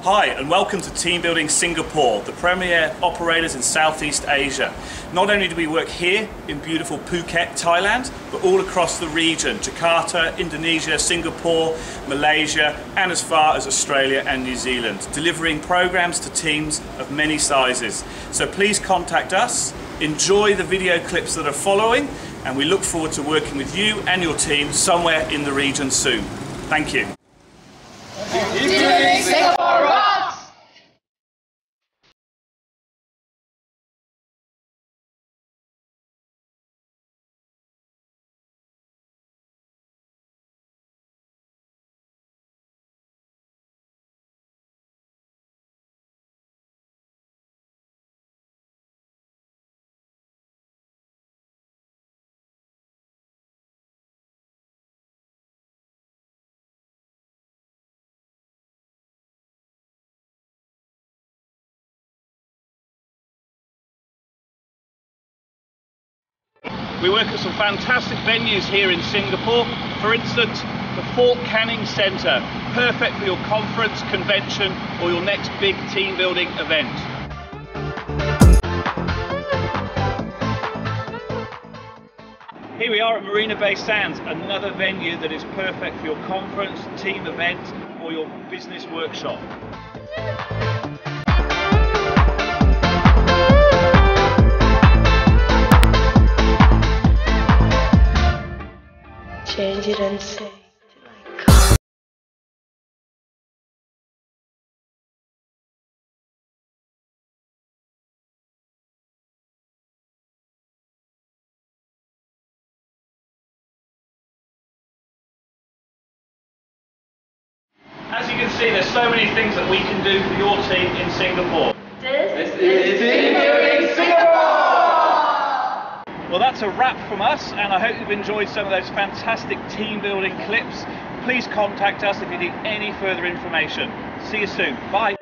Hi and welcome to Teambuilding Singapore, the premier operators in Southeast Asia. Not only do we work here in beautiful Phuket, Thailand, but all across the region, Jakarta, Indonesia, Singapore, Malaysia, and as far as Australia and New Zealand, delivering programs to teams of many sizes. So please contact us, enjoy the video clips that are following, and we look forward to working with you and your team somewhere in the region soon. Thank you. Teambuilding Singapore rocks! We work at some fantastic venues here in Singapore. For instance, the Fort Canning Centre, perfect for your conference, convention or your next big team building event. Here we are at Marina Bay Sands, another venue that is perfect for your conference, team event or your business workshop. Change it and say. As you can see, there's so many things that we can do for your team in Singapore. This is Teambuilding Singapore! Well, that's a wrap from us, and I hope you've enjoyed some of those fantastic team building clips. Please contact us if you need any further information. See you soon. Bye.